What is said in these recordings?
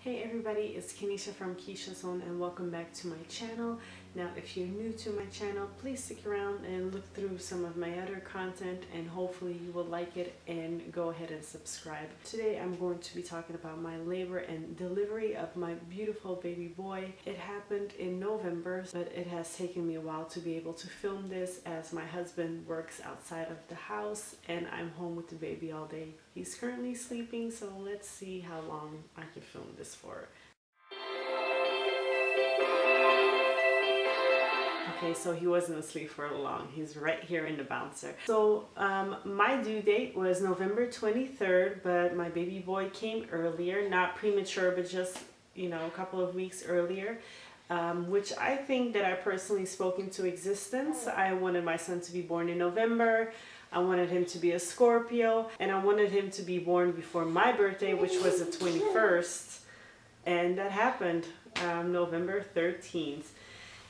Hey everybody, it's Kenisha from Keyshaszone and welcome back to my channel. Now if you're new to my channel, please stick around and look through some of my other content and hopefully you will like it and go ahead and subscribe. Today I'm going to be talking about my labor and delivery of my beautiful baby boy. It happened in November, but it has taken me a while to be able to film this as my husband works outside of the house and I'm home with the baby all day. He's currently sleeping, so let's see how long I can film this for. Okay, so he wasn't asleep for long. He's right here in the bouncer. So my due date was November 23rd, but my baby boy came earlier, not premature, but just, you know, a couple of weeks earlier, which I think that I personally spoke into existence. I wanted my son to be born in November. I wanted him to be a Scorpio, and I wanted him to be born before my birthday, which was the 21st, and that happened November 13th.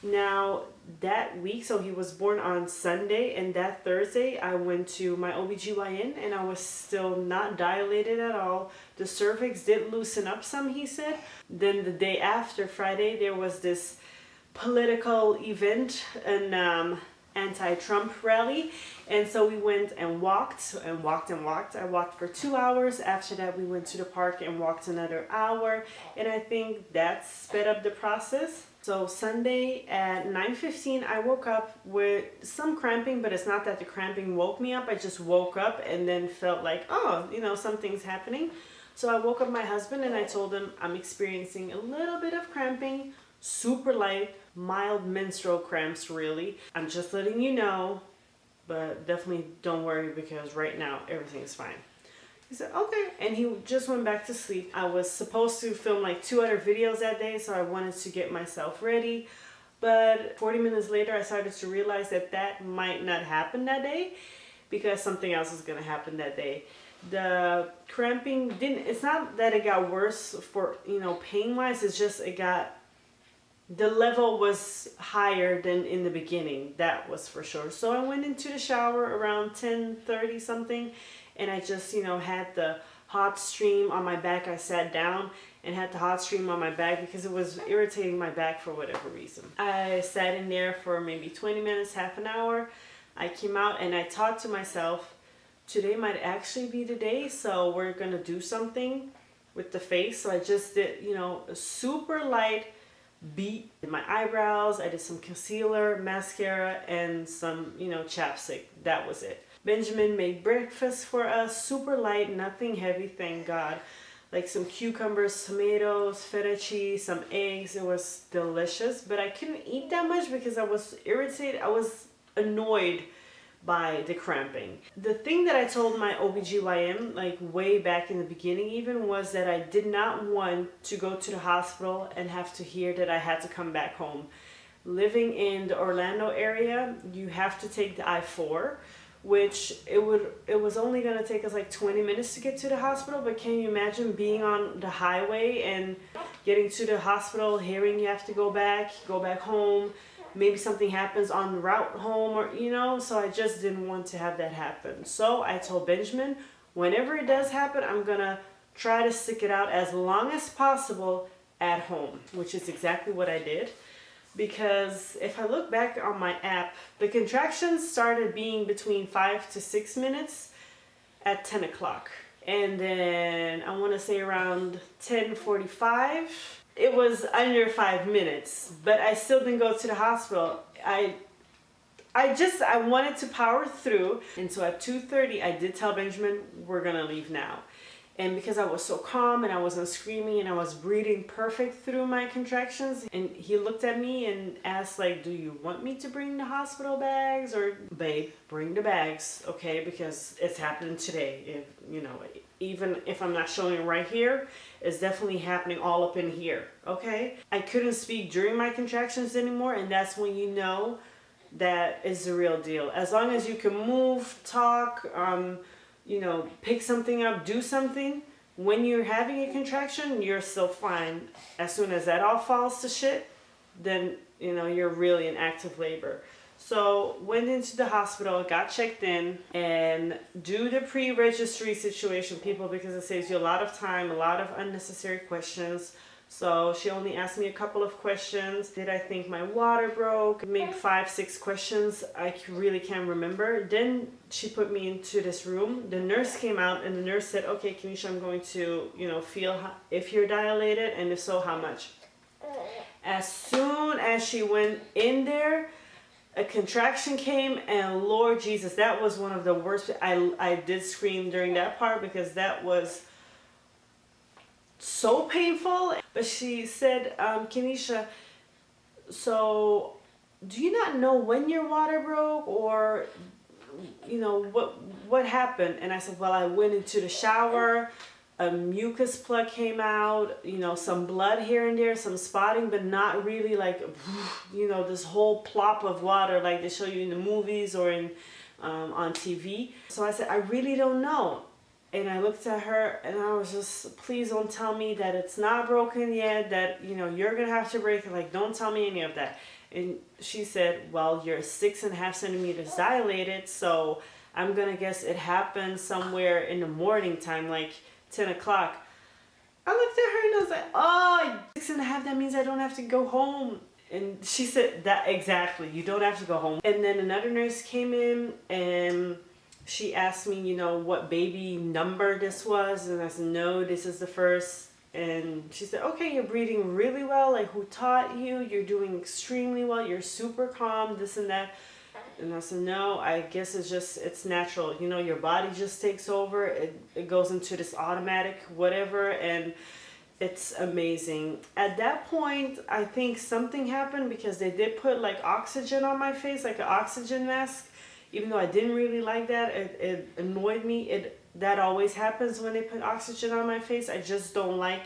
Now that week, so he was born on Sunday, and that Thursday I went to my OBGYN and I was still not dilated at all. The cervix did loosen up some, he said. Then the day after, Friday, there was this political event and anti-Trump rally, and so we went and walked and walked and walked. I walked for 2 hours. After that we went to the park and walked another hour, and I think that sped up the process. So Sunday at 9:15 I woke up with some cramping, but it's not that the cramping woke me up. I just woke up and then felt like, oh, you know, something's happening. So I woke up my husband and I told him I'm experiencing a little bit of cramping, super light, mild menstrual cramps really. I'm just letting you know, but definitely don't worry because right now everything's fine. He said, okay, and he just went back to sleep. I was supposed to film like 2 other videos that day, so I wanted to get myself ready. But 40 minutes later, I started to realize that that might not happen that day because something else is gonna happen that day. The cramping didn't, it's not that it got worse for, you know, pain-wise, it's just the level was higher than in the beginning, that was for sure. So I went into the shower around 10:30 something, and I just, you know, had the hot stream on my back. I sat down and had the hot stream on my back because it was irritating my back for whatever reason. I sat in there for maybe 20 minutes, half an hour. I came out and I thought to myself, today might actually be the day, so we're gonna do something with the face. So I just did, you know, a super light beat in my eyebrows. I did some concealer, mascara, and some, you know, chapstick. That was it. Benjamin made breakfast for us, super light, nothing heavy, thank God. Like some cucumbers, tomatoes, feta cheese, some eggs. It was delicious, but I couldn't eat that much because I was irritated. I was annoyed by the cramping. The thing that I told my OBGYN, like way back in the beginning even, was that I did not want to go to the hospital and have to hear that I had to come back home. Living in the Orlando area, you have to take the I-4, which it was only going to take us like 20 minutes to get to the hospital, but can you imagine being on the highway and getting to the hospital, hearing you have to go back home, maybe something happens on route home, or, you know, so I just didn't want to have that happen. So I told Benjamin, whenever it does happen, I'm gonna try to stick it out as long as possible at home, which is exactly what I did. Because if I look back on my app, the contractions started being between 5 to 6 minutes at 10 o'clock. And then I want to say around 10:45, it was under 5 minutes, but I still didn't go to the hospital. I wanted to power through. And so at 2:30, I did tell Benjamin, we're gonna leave now. And because I was so calm and I wasn't screaming and I was breathing perfect through my contractions, and he looked at me and asked, like, do you want me to bring the hospital bags? Or, babe, bring the bags, okay? Because it's happening today. If, you know, even if I'm not showing it right here, it's definitely happening all up in here, okay? I couldn't speak during my contractions anymore, and that's when you know that is the real deal. As long as you can move, talk, you know, pick something up, do something, when you're having a contraction, you're still fine. As soon as that all falls to shit, then, you know, you're really in active labor. So went into the hospital, got checked in, and do the pre-registry situation, people, because it saves you a lot of time, a lot of unnecessary questions. So she only asked me a couple of questions. Did I think my water broke? Maybe 5, 6 questions. I really can't remember. Then she put me into this room. The nurse came out and the nurse said, okay, Keysha, I'm going to, feel if you're dilated, and if so, how much. As soon as she went in there, a contraction came, and Lord Jesus, that was one of the worst. I did scream during that part because that was so painful. But she said, Keysha, so do you not know when your water broke, or what happened? And I said, well, I went into the shower, a mucus plug came out, some blood here and there, some spotting, but not really like this whole plop of water like they show you in the movies or in on TV. So I said, I really don't know. And I looked at her and I was just, please don't tell me that it's not broken yet, that, you're going to have to break it. Like, don't tell me any of that. And she said, well, you're 6.5 centimeters dilated. So I'm going to guess it happened somewhere in the morning time, like 10 o'clock. I looked at her and I was like, oh, 6.5, that means I don't have to go home. And she said that exactly, you don't have to go home. And then another nurse came in and she asked me, what baby number this was. And I said, no, this is the first. And she said, okay, you're breathing really well. Like, who taught you? You're doing extremely well. You're super calm, this and that. And I said, no, I guess it's natural. Your body just takes over. It goes into this automatic whatever. And it's amazing. At that point, I think something happened because they did put like oxygen on my face, like an oxygen mask. Even though I didn't really like that, it annoyed me. That always happens when they put oxygen on my face. I just don't like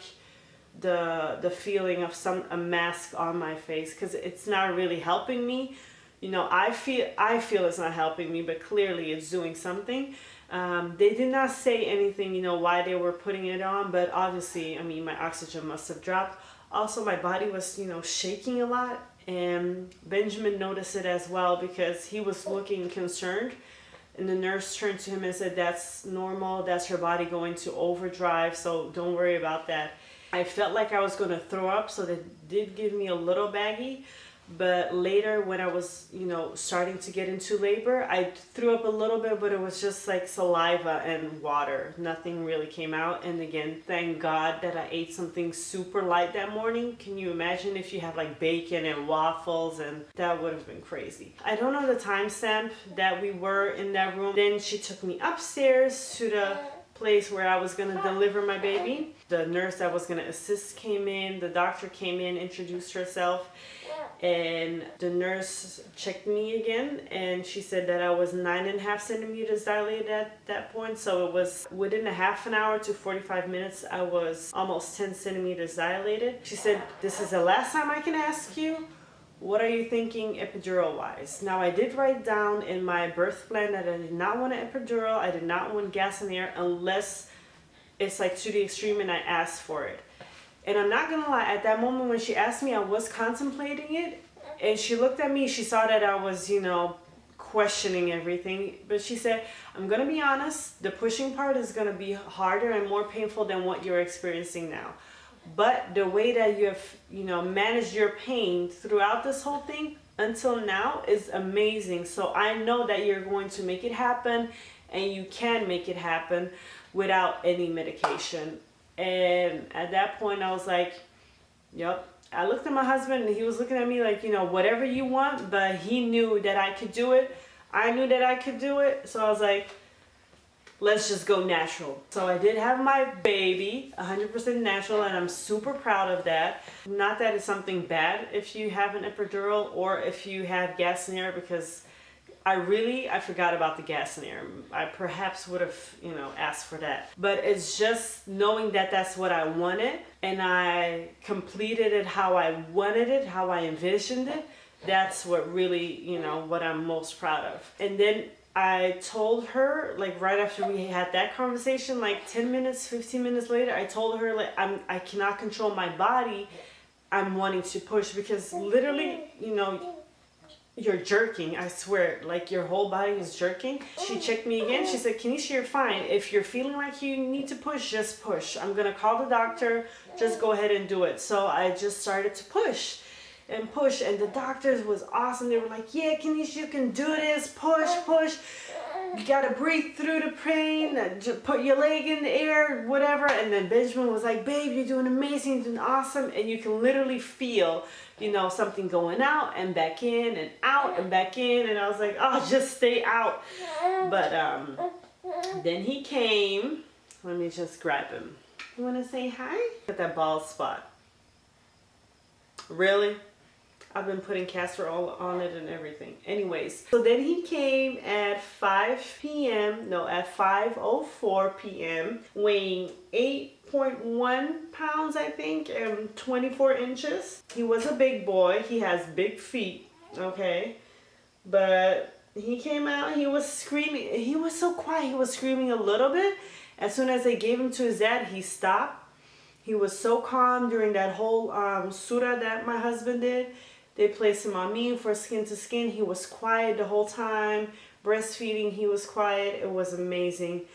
the feeling of a mask on my face because it's not really helping me. I feel it's not helping me, but clearly it's doing something. They did not say anything, why they were putting it on, but obviously, my oxygen must have dropped. Also, my body was, shaking a lot. And Benjamin noticed it as well because he was looking concerned. And the nurse turned to him and said, that's normal. That's her body going to overdrive. So don't worry about that. I felt like I was going to throw up. So they did give me a little baggie. But later when I was, starting to get into labor, I threw up a little bit, but it was just like saliva and water. Nothing really came out. And again, thank God that I ate something super light that morning. Can you imagine if you had like bacon and waffles? And that would have been crazy. I don't know the timestamp that we were in that room. Then she took me upstairs to the place where I was going to deliver my baby. The nurse that was going to assist came in. The doctor came in, introduced herself. And the nurse checked me again, and she said that I was 9.5 centimeters dilated at that point. So it was within a half an hour to 45 minutes, I was almost 10 centimeters dilated. She said, this is the last time I can ask you, what are you thinking epidural wise? Now, I did write down in my birth plan that I did not want an epidural. I did not want gas and air unless it's like to the extreme and I asked for it. And I'm not gonna lie, at that moment when she asked me, I was contemplating it. And she looked at me, she saw that I was, questioning everything. But she said, I'm gonna be honest, the pushing part is gonna be harder and more painful than what you're experiencing now. But the way that you have, managed your pain throughout this whole thing until now is amazing. So I know that you're going to make it happen, and you can make it happen without any medication. And at that point, I was like, yep. I looked at my husband and he was looking at me like, whatever you want, but he knew that I could do it. I knew that I could do it. So I was like, let's just go natural. So I did have my baby, 100% natural, and I'm super proud of that. Not that it's something bad if you have an epidural or if you have gas and air, because I forgot about the gas and air. I perhaps would have, asked for that. But it's just knowing that that's what I wanted and I completed it how I wanted it, how I envisioned it. That's what really, what I'm most proud of. And then I told her, like right after we had that conversation, like 10 minutes, 15 minutes later, I told her, like, I cannot control my body. I'm wanting to push because literally, you're jerking, I swear, like your whole body is jerking. She checked me again. She said, Kenisha, you're fine. If you're feeling like you need to push, just push. I'm gonna call the doctor, just go ahead and do it. So I just started to push and push, and the doctors was awesome. They were like, yeah, Kenisha, you can do this, push, push. You gotta breathe through the pain, just put your leg in the air, whatever. And then Benjamin was like, babe, you're doing amazing, you're doing awesome. And you can literally feel, you know, something going out and back in and out and back in. And I was like, oh, just stay out. But then he came. Let me just grab him. You wanna say hi? At that bald spot. Really? I've been putting castor oil on it and everything. Anyways, so then he came at 5 p.m. No, at 5:04 p.m. weighing 8.1 pounds, I think, and 24 inches. He was a big boy. He has big feet, okay? But he came out, he was screaming. He was so quiet. He was screaming a little bit. As soon as they gave him to his dad, he stopped. He was so calm during that whole surah that my husband did. They placed him on me for skin to skin. He was quiet the whole time. Breastfeeding, he was quiet. It was amazing.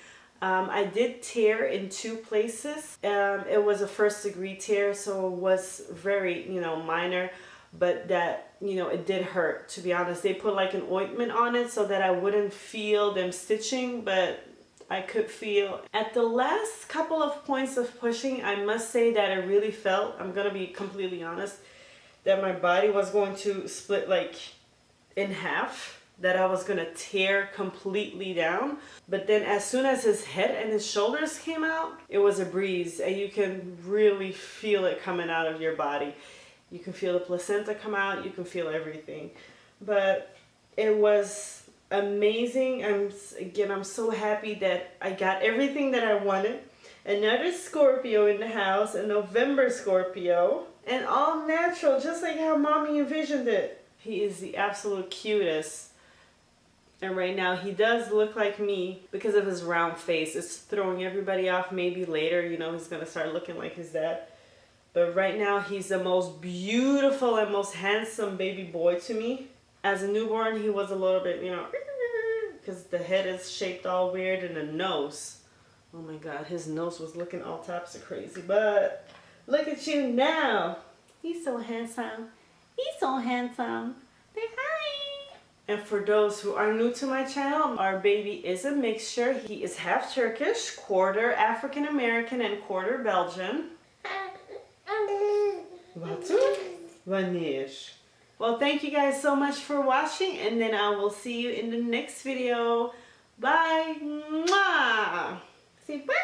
I did tear in 2 places. It was a 1st degree tear, so it was very, you know, minor. But that, you know, it did hurt, to be honest. They put like an ointment on it so that I wouldn't feel them stitching, but I could feel. At the last couple of points of pushing, I must say that I really felt, I'm going to be completely honest, that my body was going to split like in half, that I was going to tear completely down. But then as soon as his head and his shoulders came out, it was a breeze, and you can really feel it coming out of your body. You can feel the placenta come out, you can feel everything. But it was amazing. I'm so happy that I got everything that I wanted. Another Scorpio in the house, a November Scorpio. And all natural, just like how mommy envisioned it. He is the absolute cutest. And right now he does look like me because of his round face. It's throwing everybody off. Maybe later, you know, he's going to start looking like his dad. But right now he's the most beautiful and most handsome baby boy to me. As a newborn, he was a little bit, you know, because the head is shaped all weird and the nose. Oh my God, his nose was looking all types of crazy. But look at you now. He's so handsome. He's so handsome. Say hi. And for those who are new to my channel, our baby is a mixture. He is half Turkish, quarter African American, and quarter Belgian. Well, thank you guys so much for watching, and then I will see you in the next video. Bye. Mwah. Say bye.